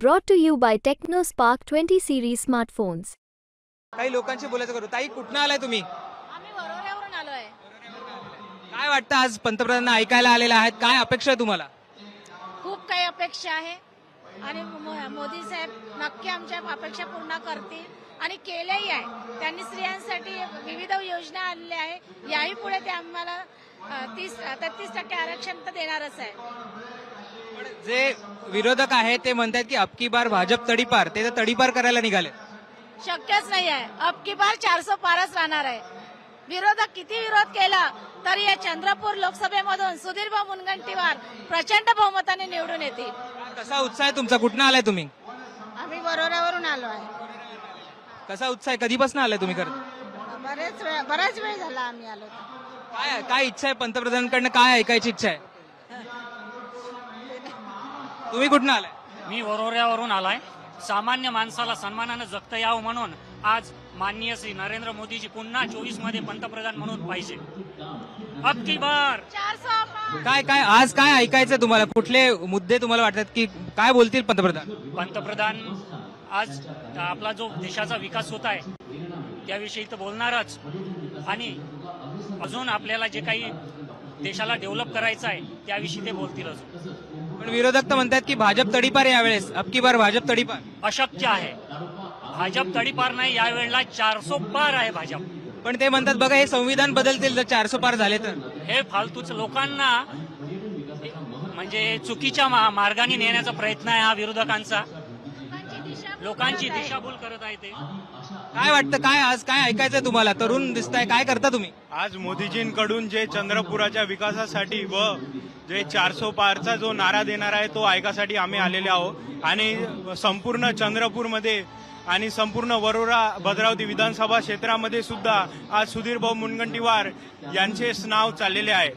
Brought to you by TechnoSpark 20 series smartphones. काही लोकांशी बोलायचं करू. ताई, कुठनं आलाय तुम्ही? आम्ही वरोऱ्यावरून आलोय. काय वाटतं आज पंतप्रधानांना ऐकायला आलेले आहेत, काय अपेक्षा आहे तुम्हाला? खूप काही अपेक्षा आहे आणि मोदी साहेब नक्की आमच्या अपेक्षा पूर्ण करतील आणि केलेही आहे. त्यांनी स्त्रियांसाठी विविध योजना आणल्या आहे. याही पुढे ते आम्हाला 33% आरक्षण तर देणारच आहे. पण जे विरोधक आहेत ते म्हणतात की अबकी बार भाजप तडीपार, ते तर तडीपार करायला निघाले. शक्यच नाही आहे. अबकी बार 400 पारच राहणार आहे. विरोधक किती विरोध केला तरी या चंद्रपूर लोकसभेमधून सुधीरभाऊ मुनगंटीवार प्रचंड बहुमताने निवडून येतील. कसा उत्साह आहे तुमचा? कुठनं आलाय तुम्ही? आम्ही वरोऱ्यावरून आलो आहे. कसा उत्साह आहे? कधीपासून आलाय तुम्ही? बराच वेळ झाला आम्ही आलो. काय काय इच्छा आहे पंतप्रधानांकडनं? काय ऐकायची इच्छा आहे? तुम्ही कुठनं आलाय? मी वरोऱ्यावरून आलाय. सामान्य माणसाला सन्मानानं जगता यावं म्हणून आज माननीय श्री नरेंद्र मोदीजी पुन्हा 24 मध्ये पंतप्रधान म्हणून पाहिजे. अबकी बार 400 पार. काय काय आज काय ऐकायचं तुम्हाला? कुठले मुद्दे तुम्हाला वाटतात की काय बोलतील पंतप्रधान आज आपला जो देशाचा विकास होत आहे त्याविषयी तर बोलणारच आणि अजून आपल्याला जे काही देशाला डेव्हलप करायचं आहे त्याविषयी ते बोलतीलच. पण विरोधक तर म्हणतात की भाजप तडीपार यावेळेस, अबकी बार भाजप तडीपार. अशक्य आहे. भाजप तडीपार नाही, यावेळेला 400 पार आहे भाजप. पण ते म्हणतात बघा हे संविधान बदलतील जर 400 पार झाले तर. हे फालतूच लोकांना म्हणजे चुकीच्या मार्गाने नेण्याचा प्रयत्न आहे हा विरोधकांचा. लोकांची दिशाभूल करत आहे ते. काय वाटतं? काय आज काय ऐकायचं तुम्हाला? तरुण दिसताय, काय करता तुम्ही? आज मोदीजींकडून जे चंद्रपुराच्या विकासासाठी व जे 400 पारचा जो नारा देणार आहे तो ऐकासाठी आम्ही आलेले आहोत आणि संपूर्ण चंद्रपूरमध्ये आणि संपूर्ण वरोरा भद्रावती विधानसभा क्षेत्रामध्ये सुद्धा आज सुधीरभाऊ मुनगंटीवार यांचेच नाव चाललेले आहे.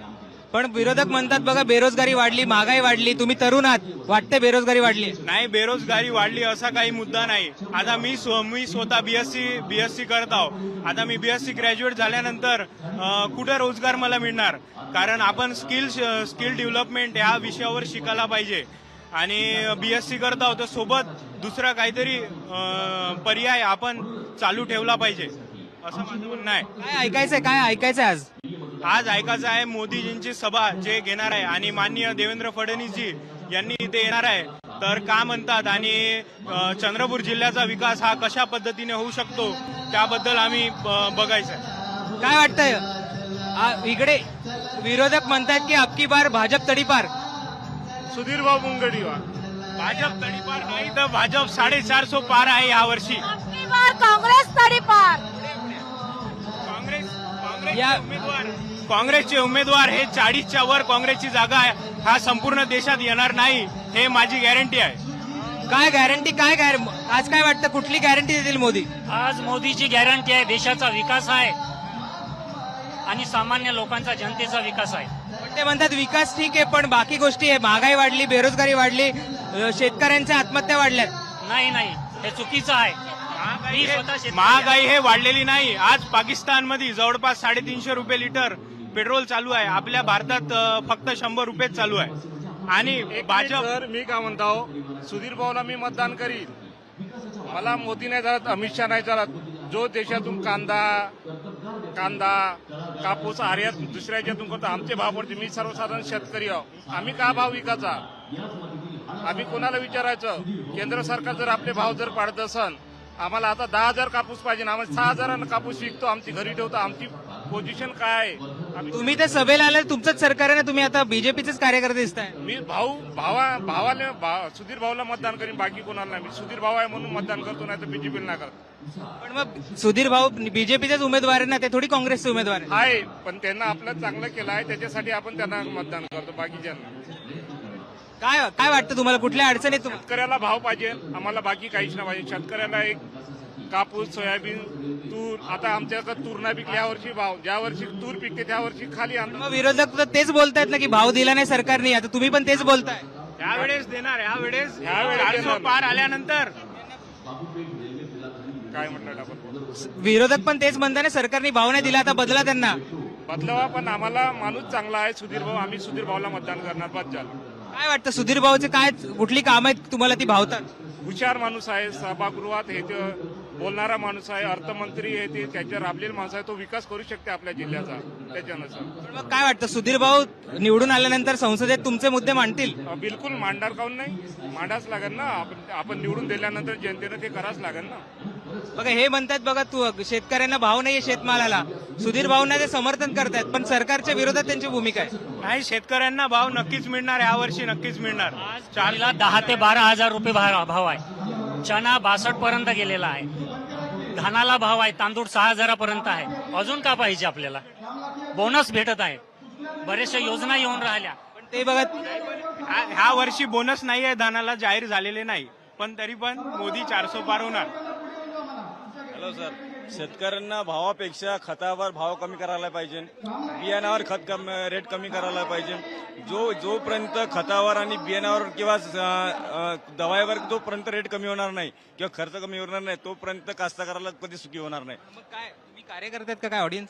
पण विरोधक म्हणतात बघा बेरोजगारी वाढली, महागाई वाढली, तुम्ही तरुण आहात, वाटते बेरोजगारी वाढली? नाही, बेरोजगारी वाढली असा काही मुद्दा नाही. आता मी स्वतः बीएससी करत आहो. आता मी बीएससी ग्रॅज्युएट झाल्यानंतर कुठे रोजगार मला मिळणार? कारण आपण स्किल डेव्हलपमेंट या विषयावर शिकायला पाहिजे आणि बीएससी करत आहोत तर सोबत दुसरा काहीतरी पर्याय आपण चालू ठेवला पाहिजे असं माझं म्हणणं आहे. काय ऐकायचंय? काय ऐकायचंय आज? आज ऐकायचं आहे मोदीजींची सभा जे घेणार आहे आणि माननीय देवेंद्र फडणवीसजी यांनी इथे येणार आहे तर का म्हणतात आणि चंद्रपूर जिल्ह्याचा विकास हा कशा पद्धतीने होऊ शकतो त्याबद्दल आम्ही बघायचं आहे. काय वाटतंय? इकडे विरोधक म्हणतात की अबकी बार भाजप तडीपार. सुधीरभाऊ मुनगंटीवार भाजप तडीपार नाही तर भाजप 450 पार आहे यावर्षी. अबकी बार काँग्रेस तडीपार. काँग्रेसचे उमेदवार हे 40च्या वर काँग्रेसची जागा आहे हा संपूर्ण देशात येणार नाही हे माझी गॅरंटी आहे. काय गॅरंटी? काय आज काय वाटतं कुठली गॅरंटी देतील मोदी? आज मोदीची गॅरंटी आहे देशाचा विकास आहे आणि सामान्य लोकांचा जनतेचा विकास आहे. पण ते म्हणतात विकास ठीक आहे पण बाकी गोष्टी आहे, महागाई वाढली, बेरोजगारी वाढली, शेतकऱ्यांच्या आत्महत्या वाढल्यात. नाही, हे चुकीचं आहे. महागाई हे वाढलेली नाही. आज पाकिस्तानमध्ये जवळपास 350 रुपये लिटर पेट्रोल चालू आहे. आपल्या भारतात फक्त 100 रुपये चालू आहे आणि भाजप. मी काय म्हणतो, सुधीर भाऊला मी मतदान करीन. मला मोदी नाही झाला, अमित शहा नाही झाला. जो देशातून कांदा कापूस आयात दुसऱ्या याच्यातून करतो आमचे भाव पडते. मी सर्वसाधारण शेतकरी आहो. आम्ही का भाव विकायचा? आम्ही कोणाला विचारायचं? केंद्र सरकार जर आपले भाव जर पाडत असेल, आम्हाला आता 10,000 कापूस पाहिजे, आम्हाला 6,000 कापूस विकतो, आमची घरी ठेवतो. आमची पोझिशन काय आहे? तुम्ही ते सभेला आले, तुमचंच सरकार आहे ना, तुम्ही आता बीजेपीचेच कार्यकर्ते दिसताय. मी भावाला सुधीर भाऊला मतदान करीन, बाकी कोणाला नाही. मी सुधीर भाऊ आहे म्हणून मतदान करतो, नाही तर बीजेपीला नाही करत. पण मग सुधीर भाऊ बीजेपीचेच उमेदवार आहे ना, ते थोडी काँग्रेसचे उमेदवार आहे. पण त्यांना आपलं चांगलं केलं आहे त्याच्यासाठी आपण त्यांना मतदान करतो, बाकीच्यांना. काय वाटतं तुम्हाला? कुठल्या अडचणीत? शेतकऱ्याला भाव पाहिजे आम्हाला, बाकी काहीच नाही पाहिजे. शेतकऱ्याला एक कापूस, सोयाबीन, तूर. आता आमच्याकडे तूर नाही पिकली यावर्षी. भाव ज्या वर्षी तूर पिकते त्या वर्षी खाली आणलं. मग विरोधक तर तेच बोलतायत ना की भाव दिला नाही सरकारने, आता तुम्ही पण तेच बोलताय. यावेळेस देणार, यावेळेस 400 पार आल्यानंतर. काय म्हटलं आपण? विरोधक पण तेच म्हणताय ना सरकारने भाव नाही दिला, आता बदला त्यांना. बदलावा, पण आम्हाला माणूस चांगला आहे सुधीर भाऊ. आम्ही सुधीर भाऊला मतदान करणार. बस झालं. काय वाटतं सुधीर भाऊचे काय कुठली कामं आहेत तुम्हाला ती भावतात? हुशार माणूस आहे, सभागृहात हे ते बोलणारा माणूस आहे, अर्थमंत्री आहे, ते त्याच्या राबलेला माणूस आहे, तो विकास करू शकते आपल्या जिल्ह्याचा त्याच्यानुसार. पण मग काय वाटतं, सुधीर भाऊ निवडून आल्यानंतर संसदेत तुमचे मुद्दे मांडतील? बिलकुल मांडणार काऊन नाही, मांडाच लागेल ना. आपण निवडून दिल्यानंतर जनतेनं ते करावंच लागेल ना. बघा हे म्हणतात, बघा तू शेतकऱ्यांना भाव नाहीये शेतमालाला, सुधीर भाऊंना ते समर्थन करतायत, पण सरकारच्या विरोधात त्यांची भूमिका आहे. नाही, शेतकऱ्यांना भाव नक्कीच मिळणार, यावर्षी नक्कीच मिळणार. चाळीला 10 ते 12,000 रुपये भाव आहे. चना 62 पर्यंत गेलेला आहे. धानाला भाव आहे, तांदूळ 6,000 पर्यंत आहे. अजून का पाहिजे आपल्याला? बोनस भेटत आहे, बऱ्याचशा योजना येऊन राहिल्या. पण ते बघा, ह्या वर्षी बोनस नाही आहे, धानाला जाहीर झालेले नाही, पण तरी पण मोदी 400 पार होणार. हॅलो सर, शेतकऱ्यांना भावापेक्षा खतावर भाव कमी करायला पाहिजे, बियाणावर रेट कमी करायला पाहिजे. जोपर्यंत खतावर आणि बियाणावर किंवा दवाईवर जोपर्यंत रेट कमी होणार नाही किंवा खर्च कमी होणार नाही, तोपर्यंत कास्तकाराला कधी सुखी होणार नाही. मग काय तुम्ही कार्यकर्ते आहेत का काय ऑडियन्स?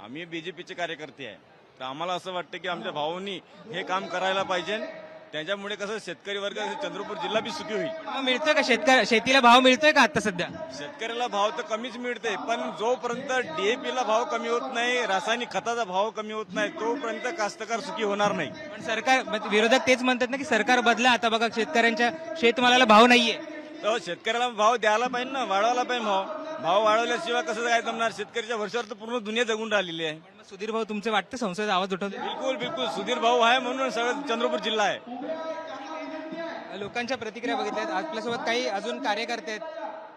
आम्ही बीजेपीचे कार्यकर्ते आहे, तर आम्हाला असं वाटतं की आमच्या भावांनी हे काम करायला पाहिजे. त्याच्यामुळे कसं शेतकरी वर्ग, चंद्रपूर जिल्हा बी सुखी होईल. मग मिळतोय का शेतीला भाव मिळतोय का आता सध्या? शेतकऱ्याला भाव तर कमीच मिळते, पण जोपर्यंत डीएपीला भाव कमी होत नाही, रासायनिक खताचा भाव कमी होत नाही, तोपर्यंत कास्तकार सुखी होणार नाही. पण सरकार विरोधक तेच म्हणतात ना की सरकार बदला, आता बघा शेतकऱ्यांच्या शेतमालाला भाव नाहीये. तर शेतकऱ्याला भाव द्यायला पाहिजे ना, वाढवायला पाहिजे. भाव वाढवल्याशिवाय कसं काय जमणार? शेतकऱ्याच्या वर्षावर तर पूर्ण दुनिया जगून राहिलेली आहे. पण मग सुधीर भाऊ तुमचे वाटतं संसदेत आवाज उठवते? बिलकुल सुधीर भाऊ आहे म्हणून सगळं चंद्रपूर जिल्हा आहे. लोकांच्या प्रतिक्रिया बघितल्यात, आपल्यासोबत काही अजून कार्यकर्ते आहेत,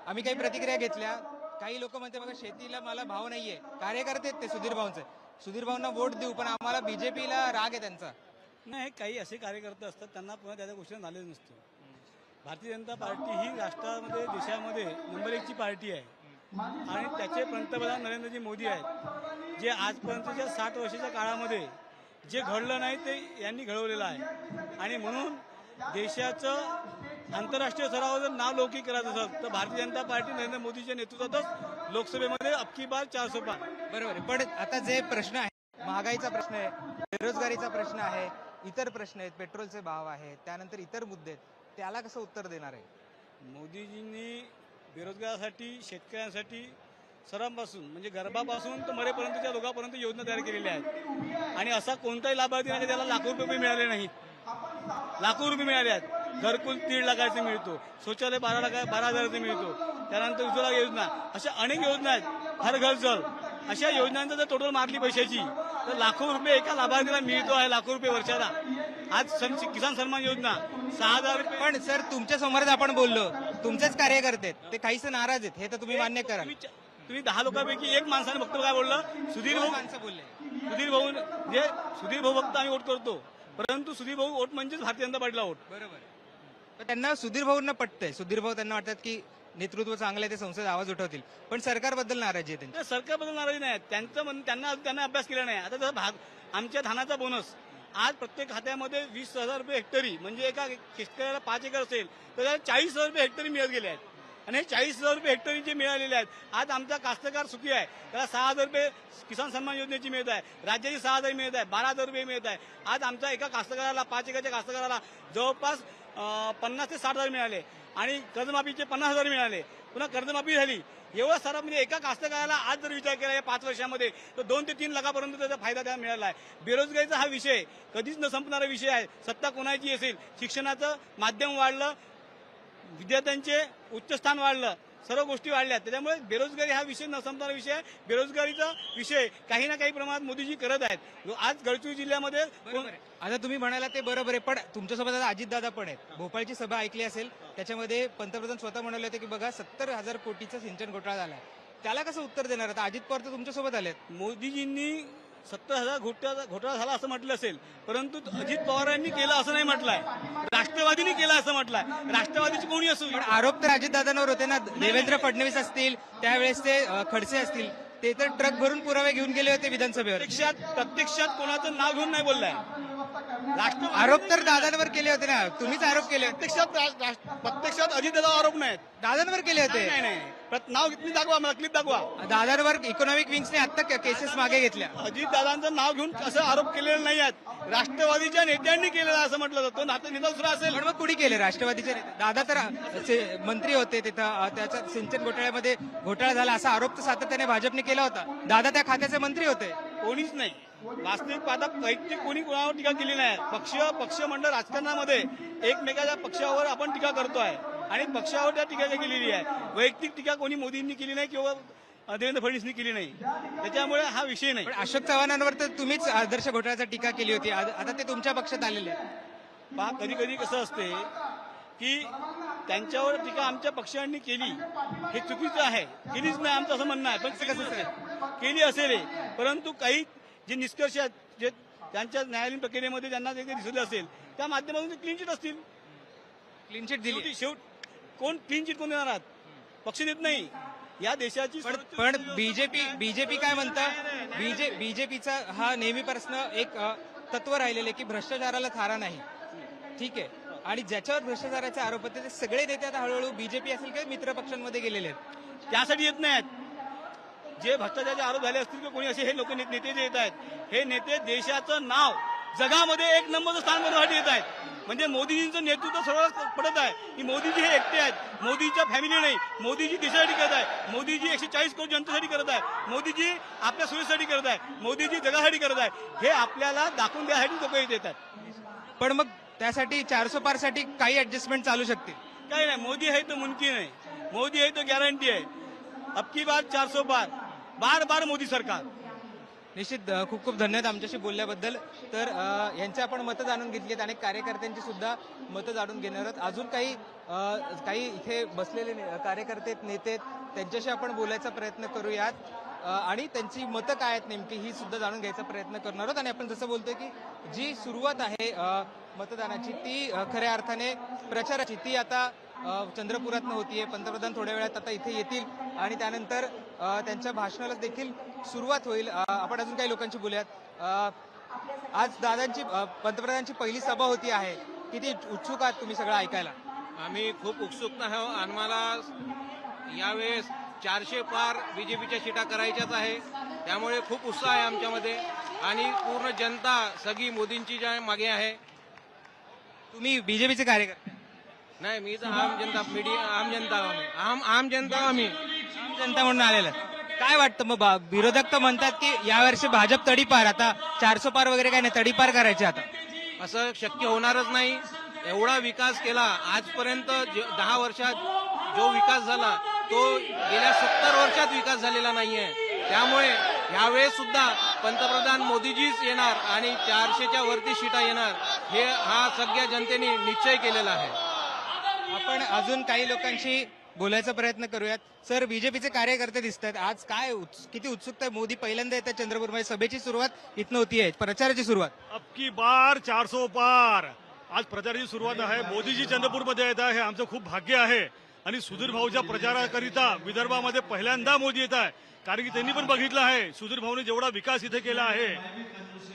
आम्ही काही प्रतिक्रिया घेतल्या. काही लोक म्हणते बघा शेतीला मला भाव नाहीये, कार्यकर्ते आहेत ते सुधीर भाऊंचे, सुधीर भाऊंना वोट देऊ, पण आम्हाला बीजेपीला राग आहे त्यांचा. नाही, काही असे कार्यकर्ते असतात त्यांना पुन्हा त्याच्या गोष्टी झालेलं नसतं. भारतीय जनता पार्टी ही राष्ट्रामध्ये, देशामध्ये नंबर 1ची पार्टी आहे आणि त्याचे पंतप्रधान नरेंद्रजी मोदी आहेत, जे आजपर्यंतच्या 60 वर्षाच्या काळामध्ये जे घडलं नाही ते यांनी घडवलेलं आहे. आणि म्हणून देशाचं आंतरराष्ट्रीय स्तरावर जर नाव लौकिक करायचं असेल तर भारतीय जनता पार्टी नरेंद्र मोदीच्या नेतृत्वातच लोकसभेमध्ये अबकी बार 400 पार. बरोबर आहे. पण आता जे प्रश्न आहे, महागाईचा प्रश्न आहे, बेरोजगारीचा प्रश्न आहे, इतर प्रश्न आहेत, पेट्रोलचे भाव आहेत, त्यानंतर इतर मुद्दे आहेत, त्याला कसं उत्तर देणार आहे? मोदीजींनी बेरोजगारासाठी, शेतकऱ्यांसाठी सर्वांपासून म्हणजे गर्भापासून तर मरेपर्यंतच्या लोकांपर्यंत योजना तयार केलेल्या आहेत. आणि असा कोणताही लाभार्थी नाही त्याला लाखो रुपये मिळाले नाहीत. लाखो रुपये मिळाले आहेत. घरकुल 1.5 लाखाचे मिळतो, शौचालय 12,000 मिळतो, त्यानंतर उज्ज्वला योजना, अशा अनेक योजना आहेत. हर घर जल, अशा योजनांचा जर टोटल मारली पैशाची तर लाखो रुपये एका लाभार्थीला मिळतो आहे, लाखो रुपये वर्षाला. आज किसान सन्मान योजना 6,000 रुपये. पण सर तुमच्या समोरच आपण बोललो, तुमचेच कार्यकर्ते आहेत, ते काहीच नाराज आहेत, हे तर तुम्ही मान्य करा. तुम्ही 10 लोकांपैकी एक माणसाने फक्त काय बोललं? सुधीर भाऊ माणसं बोलले. सुधीर भाऊ फक्त आम्ही वोट करतो, परंतु सुधीर भाऊ वोट म्हणजेच भारतीय जनता पार्टीला वोट. बरोबर. पण त्यांना सुधीर भाऊंना पटतंय, सुधीर भाऊ त्यांना वाटतात की नेतृत्व चांगलं आहे, ते संसदेत आवाज उठवतील, पण सरकारबद्दल नाराजी आहे त्यांची. सरकारबद्दल नाराजी नाही, त्यांना अभ्यास केला नाही. आता जर आमच्या धानाचा बोनस आज प्रत्येक खात्यामध्ये 20,000 रुपये हेक्टरी, म्हणजे एका शेतकऱ्याला 5 एकर असेल तर त्याला 40,000 रुपये हेक्टरी मिळत गेले आहेत. आणि हे 40,000 रुपये हेक्टरी जे मिळालेले आहेत, आज आमचा कास्तकार सुखी आहे. त्याला 6,000 रुपये किसान सन्मान योजनेची मिळत आहे, राज्याची 6,000 मिळत आहे, 12,000 रुपये मिळत आहे. आज आमचा एका कास्तकाराला, 5 एकरच्या कास्तकाराला जवळपास 50 ते 60,000 मिळाले आणि कर्जमाफीचे 50,000 मिळाले. पुन्हा कर्जमाफी झाली. एवढा सारा म्हणजे एका कास्तकाराला आज जर विचार केला या 5 वर्षामध्ये तर 2 ते 3 लाखापर्यंत त्याचा फायदा त्याला मिळाला आहे. बेरोजगारीचा हा विषय कधीच न संपणारा विषय आहे. सत्ता कोणाची असेल, शिक्षणाचं माध्यम वाढलं, विद्यार्थ्यांचे उच्च स्थान वाढलं, सर्व गोष्टी वाढल्या, त्याच्यामुळे बेरोजगारी हा विषय न संपणारा विषय आहे. बेरोजगारीचा विषय काही ना काही प्रमाणात मोदीजी करत आहेत. आज गडचिरोली जिल्ह्यामध्ये आता तुम्ही म्हणाला ते बरोबर आहे, पण तुमच्यासोबत आता अजितदादा पण आहेत. भोपाळची सभा ऐकली असेल, त्याच्यामध्ये पंतप्रधान स्वतः म्हणाले होते की बघा 70,000 कोटीचा सिंचन घोटाळा झालाय, त्याला कसं उत्तर देणार? आता अजित पवार तर तुमच्यासोबत आलेत. मोदीजींनी 70,000 घोटाळा झाला असं म्हटलं असेल, परंतु अजित पवारांनी केलं असं नाही म्हटलंय, राष्ट्रवादीने केलं असं म्हटलंय. राष्ट्रवादीची कोणी असू, पण आरोप तर अजितदादांवर होते ना. देवेंद्र फडणवीस असतील, त्यावेळेस ते खडसे असतील, ते तर ट्रक भरून पुरावे घेऊन गेले होते विधानसभेवर. प्रत्यक्षात कोणाचं नाव घेऊन नाही बोललाय. राष्ट्रवादी आरोप तर दादांवर केले होते ना, तुम्हीच आरोप केले होते. प्रत्यक्षात अजितदादा आरोप नाहीत. दादांवर केले नाही होते. नाही नाव किती दाखवा, मला क्लिप दाखवा. दादांवर इकॉनॉमिक विंग्सने आता केसेस मागे घेतल्या. अजितदादांचं नाव घेऊन असं आरोप केलेले नाही आहेत. राष्ट्रवादीच्या नेत्यांनी केलेला असं म्हटलं जातं. नातं निकाल दुसरा असेल. पण मग कुणी केले राष्ट्रवादीचे नेते? दादा तर मंत्री होते तिथं, त्याच्या सिंचन घोटाळ्यामध्ये घोटाळा झाला असा आरोप तर सातत्याने भाजपने केला होता. दादा त्या खात्याचे मंत्री होते. कोणीच नाही. वास्तविक पाहता वैयक्तिक कोणी कोणावर टीका केली नाही. पक्षमंडळ राजकारणामध्ये एकमेकाच्या पक्षावर आपण टीका करतोय आणि पक्षावर त्या टीका केलेली आहे. वैयक्तिक टीका कोणी मोदींनी केली नाही किंवा देवेंद्र फडणवीसनी केली नाही. त्याच्यामुळे हा विषय नाही. पण अशोक चव्हाणांवर तर तुम्हीच आदर्श घोटाळ्याचा टीका केली होती. आता ते तुमच्या पक्षात आलेले आहेत. पहा, कधी कधी कसं असते की त्यांच्यावर टीका आमच्या पक्षांनी केली हे चुकीचं आहे. केलीच नाही आमचं असं म्हणणं आहे. पण कसं केली असेल, परंतु काही जे निष्कर्ष आहेत, जे त्यांच्या न्यायालयीन प्रक्रियेमध्ये त्यांना जे काही दिसले असेल त्या माध्यमातून ते क्लीन चिट असतील. क्लीन चिट दिली. कोण क्लीन चिट कोण देणार आहात? पक्ष देत नाही. या देशाची पण बीजेपी काय म्हणतं? बीजेपीचा हा नेहमीपासून एक तत्व राहिलेलं आहे की भ्रष्टाचाराला थारा नाही. ठीक आहे. आणि ज्याच्यावर भ्रष्टाचाराचे आरोप होते ते सगळे नेते आता हळूहळू बीजेपी असेल किंवा मित्र पक्षांमध्ये गेलेले आहेत. त्यासाठी येत नाहीत. जे भ्रष्टाचाराचे आरोप झाले असतील किंवा कोणी असे हे लोक नेते जे येत आहेत, हे नेते देशाचं नाव जगामध्ये एक नंबरचं स्थान बनवण्यासाठी येत आहेत. म्हणजे मोदीजींचं नेतृत्व सर्व पडत आहे की मोदीजी हे एकटे आहेत. मोदीच्या फॅमिली नाही. मोदीजी देशासाठी करत आहे. मोदीजी 140 करोड जनतेसाठी करत आहे. मोदीजी आपल्या सुरक्षेसाठी करत आहे. मोदीजी जगासाठी करत आहे. हे आपल्याला दाखवून द्यासाठी लोक येत येतात. पण मग त्यासाठी 400 पार साठी काही ऍडजस्टमेंट चालू शकते. काही नाही. मोदी है तो मुमकिन है. मोदी है तो गॅरंटी आहे. अब की बार 400 पार, बार बार मोदी सरकार. निश्चित खूप खूप धन्यवाद आमच्याशी बोलल्याबद्दल. तर यांची आपण मतं जाणून घेतलीत. अनेक कार्यकर्त्यांची सुद्धा मतं जाणून घेणार आहोत. अजून काही इथे बसलेले कार्यकर्ते नेते आहेत, त्यांच्याशी आपण बोलायचा प्रयत्न करूयात आणि त्यांची मतं काय आहेत नेमकी ही सुद्धा जाणून घ्यायचा प्रयत्न करणार आहोत. आणि आपण जसं बोलतोय की जी सुरुवात आहे मतदानाची ती खऱ्या अर्थाने प्रचाराची ती आता चंद्रपुरातनं होतीये. पंतप्रधान थोड्या वेळात आता इथे येतील आणि त्यानंतर त्यांच्या भाषणाला देखील सुरुवात होईल. आपण अजून काही लोकांशी बोलूयात. आज दादांची पंतप्रधानांची पहिली सभा होती आहे. किती उत्सुक आहात तुम्ही सगळं ऐकायला? आम्ही खूप उत्सुक आहोत. आम्हाला यावेळेस 400 पार बीजेपीच्या सीटा करायच्याच आहे. त्यामुळे खूप उत्साह आहे आमच्यामध्ये आणि पूर्ण जनता सगळी मोदींची ज्या मागे आहे. तुम्ही बीजेपीचे कार्यकर्ते? नाही, मी तर आम जनता आम्ही आम जनता म्हणून आलेलं. काय वाटतं मग? विरोधक तर म्हणतात की यावर्षी भाजप तडीपार, आता 400 पार वगैरे काय नाही, तडीपार करायचे आता. असं शक्य होणारच नाही. एवढा विकास केला आजपर्यंत 10 वर्षात जो विकास झाला तो गेल्या 70 वर्षात विकास झालेला नाहीये. त्यामुळे यावेळेस सुद्धा पंतप्रधान मोदीजीच येणार आणि 400च्या वरती सीटा येणार हे हा सगळ्या जनतेने निश्चय केलेला आहे. आपण अजून काही लोकांशी बोलायचा प्रयत्न करूयात. सर, बीजेपीचे कार्यकर्ते दिसत आहेत. आज काय किती उत्सुकता आहे? मोदी पहिल्यांदा येतात चंद्रपूरमध्ये. सभेची सुरुवात इथनं होतीये, प्रचाराची सुरुवात. अब की बार 400 पार आज प्रचाराची सुरुवात आहे. मोदीजी चंद्रपूरमध्ये येत आहे, हे आमचं खूप भाग्य आहे. आणि सुधीर भाऊच्या प्रचाराकरिता विदर्भामध्ये पहिल्यांदा मोदी येत आहे. कारण की त्यांनी पण बघितलं आहे सुधीर भाऊने जेवढा विकास इथे केला आहे,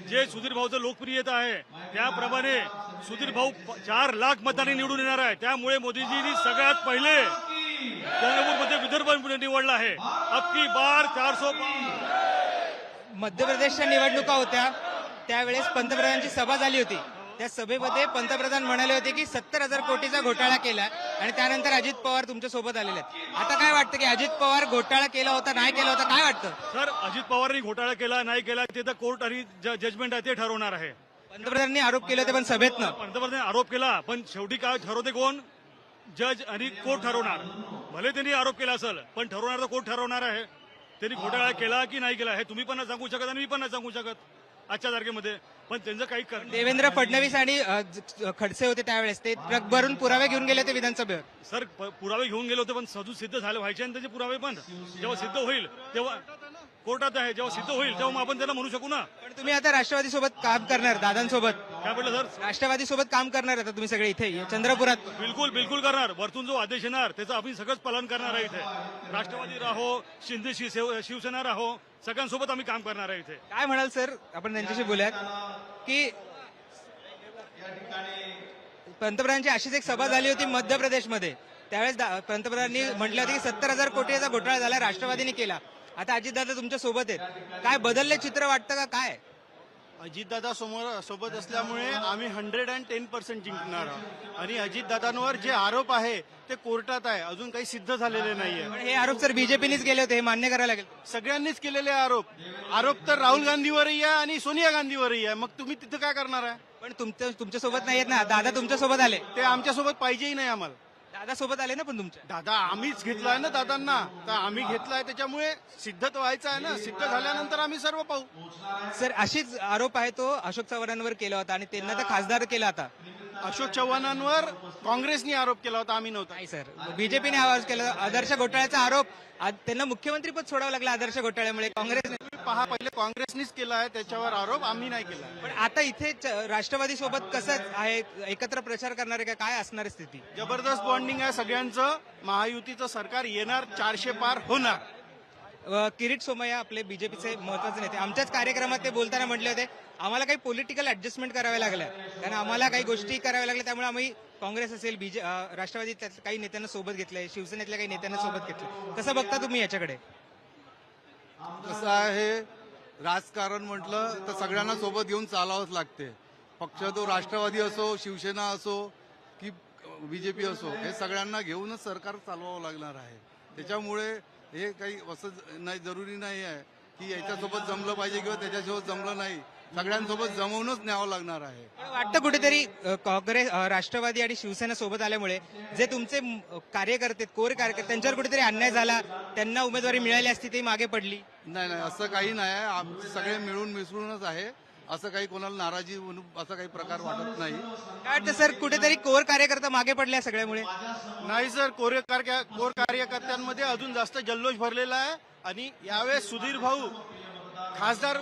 जे सुधीर भाऊचं लोकप्रियता आहे त्याप्रमाणे सुधीर भाऊ 4 लाख मतांनी निवडून येणार आहे. त्यामुळे मोदीजींनी सगळ्यात पहिले चंद्रपूरमध्ये विदर्भ निवडला आहे. अब की बार 400 पार. मध्य प्रदेशच्या निवडणुका होत्या त्यावेळेस पंतप्रधानांची सभा झाली होती. त्या सभेमध्ये पंतप्रधान म्हणाले होते की 70,000 कोटीचा घोटाळा केला आणि त्यानंतर अजित पवार तुमच्या सोबत आलेले आहेत. आता काय वाटतं की अजित पवार घोटाळा केला होता, नाही केला होता, काय वाटतं? सर, अजित पवारांनी घोटाळा केला नाही केला ते तर कोर्ट आणि जजमेंट आहे ते ठरवणार आहे. पंतप्रधानांनी आरोप केले होते पण सभेतनं. पंतप्रधानांनी आरोप केला पण शेवटी काय ठरवते कोण? जज आणि कोर्ट ठरवणार. भले त्यांनी आरोप केला असेल पण ठरवणार तर कोर्ट ठरवणार आहे. त्यांनी घोटाळा केला की नाही केला हे तुम्ही पण नाही सांगू शकत आणि मी पण नाही सांगू शकत आजच्या तारखेमध्ये. पण त्यांचं काही देवेंद्र फडणवीस आणि खडसे होते त्यावेळेस, ते ट्रक भरून पुरावे घेऊन गेले होते विधानसभेवर. सर, पुरावे घेऊन गेले होते पण सजू सिद्ध झाले व्हायचे आणि त्याचे पुरावे पण जेव्हा सिद्ध होईल तेव्हा कोर्टात आहे, जेव्हा सिद्ध होईल तेव्हा मग आपण त्यांना म्हणू शकू ना. पण तुम्ही आता राष्ट्रवादी सोबत काम करणार, दादांसोबत. काय म्हटलं सर? राष्ट्रवादी सोबत काम करणार आता तुम्ही सगळे इथे चंद्रपुरात? बिलकुल बिलकुल करणार. वरतून जो आदेश येणार त्याचं आम्ही सगळंच पालन करणार आहे. इथे राष्ट्रवादी राहो, शिंदे शिवसेना राहो, सगळ्यांसोबत आम्ही काम करणार आहे. इथे काय म्हणाल सर? आपण त्यांच्याशी बोलूयात की पंतप्रधानांची अशीच एक सभा झाली होती मध्य प्रदेशमध्ये. त्यावेळेस पंतप्रधानांनी म्हटलं होतं की 70,000 कोटीचा घोटाळा झाला, राष्ट्रवादीने केला. आता अजितदादा तुमच्या सोबत आहेत, काय बदलले चित्र वाटतं का काय? अजितदादा सोबत असल्यामुळे आम्ही 110% जिंकणार आहोत. आणि अजितदादांवर जे आरोप आहे ते कोर्टात आहे, अजून काही सिद्ध झालेले नाहीये. पण हे आरोप सर बीजेपीनेच केले होते, हे मान्य करायला लागेल. सगळ्यांनीच केलेले आरोप तर राहुल गांधीवरही आहे आणि सोनिया गांधीवरही आहे. मग तुम्ही तिथं काय करणार आहे? पण तुमच्या सोबत नाही आहेत ना, दादा तुमच्या सोबत आले. ते आमच्यासोबत पाहिजेही नाही आम्हाला. दादा सोबत आले ना, पण तुमच्या दादा आम्हीच घेतलाय ना दादांना, तर आम्ही घेतलाय त्याच्यामुळे सिद्ध तर व्हायचं आहे ना. सिद्ध झाल्यानंतर आम्ही सर्व पाहू. सर अशीच आरोप आहे तो अशोक चव्हाणांवर केला होता आणि त्यांना तर खासदार केला आता. अशोक चव्हाणांवर काँग्रेसने आरोप केला होता, आम्ही नव्हता. नाही सर, बीजेपीने आवाज केला. आदर्श घोटाळ्याचा आरोप त्यांना मुख्यमंत्री पद सोडावं लागलं आदर्श घोटाळ्यामुळे. काँग्रेसने पहा, पहिले काँग्रेसनीच केला आहे, त्याच्यावर आरोप आम्ही नाही केला. पण आता इथे राष्ट्रवादी सोबत कसं आहे, एकत्र प्रचार करणार आहे का, काय असणार आहे स्थिती? जबरदस्त बॉन्डिंग आहे सगळ्यांचं. महायुतीचं सरकार येणार, 400 पार होणार. किरीट सोमय्या आपले बीजेपीचे महत्वाचे नेते, आमच्याच कार्यक्रमात ते बोलताना म्हटले होते आम्हाला काही पॉलिटिकल ऍडजस्टमेंट कराव्या लागल्या, कारण आम्हाला काही गोष्टी कराव्या लागल्या, त्यामुळे आम्ही काँग्रेस असेल राष्ट्रवादी काही नेत्यांना सोबत घेतलंय, शिवसेनेतल्या काही नेत्यांना सोबत घेतलं. कसं बघता तुम्ही याच्याकडे? कसं आहे, राजकारण म्हटलं तर सगळ्यांना सोबत घेऊन चालावंच लागते. पक्ष तो राष्ट्रवादी असो, शिवसेना असो की बीजेपी असो, हे सगळ्यांना घेऊनच सरकार चालवावं लागणार आहे. त्याच्यामुळे हे काही असं नाही, जरुरी नाही आहे की याच्यासोबत जमलं पाहिजे किंवा त्याच्यासोबत जमलं नाही. सगळ्यांसोबत जमवूनच न्यावं लागणार आहे. वाटतं कुठेतरी काँग्रेस, राष्ट्रवादी आणि शिवसेना सोबत आल्यामुळे जे तुमचे कार्यकर्ते, कोर कार्यकर्ते, त्यांच्यावर कुठेतरी अन्याय झाला, त्यांना उमेदवारी मिळाली असती ती मागे पडली? नाही, असं काही नाही आहे. आमचे सगळे मिळून मिसळूनच आहे. असं काही कोणाला नाराजी असा काही प्रकार वाटत नाही. काय वाटतं सर, कुठेतरी कोर कार्यकर्ता मागे पडल्या सगळ्यामुळे? नाही सर, कोर कार्यकर्त्यांमध्ये अजून जास्त जल्लोष भरलेला आहे. आणि यावेळेस सुधीर भाऊ खासदार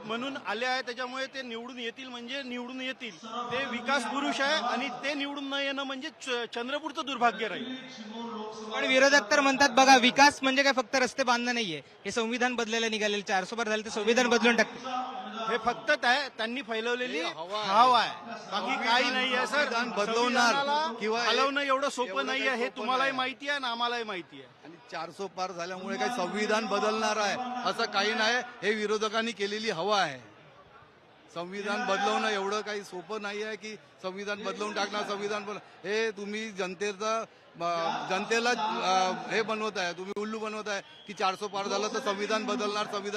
म्हणून आले आहे, त्याच्यामुळे ते निवडून येतील म्हणजे निवडून येतील. ते विकास पुरुष आहे आणि ते निवडून न येणं म्हणजे चंद्रपूरचं दुर्भाग्य राहील. पण विरोधक तर म्हणतात बघा, विकास म्हणजे काय फक्त रस्ते बांधणं नाहीये, हे संविधान बदलायला निघालेलं. 400 पार झालं तर संविधान बदलून टाकते. हे फक्त त्यांनी फैलवलेली हवा आहे, बाकी काही नाही आहे सर. बदलवणार किंवा हलवणं एवढं सोपं नाही आहे, हे तुम्हालाही माहिती आहे आणि आम्हालाही माहिती आहे. आणि 400 पार झाल्यामुळे काही संविधान बदलणार आहे असं काही नाही. हे विरोधकांनी केलेली हवा आहे. संविधान बदलवणं एवढं काही सोपं नाही आहे की संविधान बदलवून टाकणार. हे तुम्ही जनतेला हे बनवत आहे, तुम्ही उल्लू बनवत आहे की 400 पार झालं तर संविधान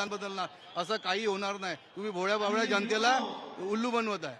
बदलणार. असं काही होणार नाही. तुम्ही भोळ्या बावळ्या जनतेला उल्लू बनवत आहे.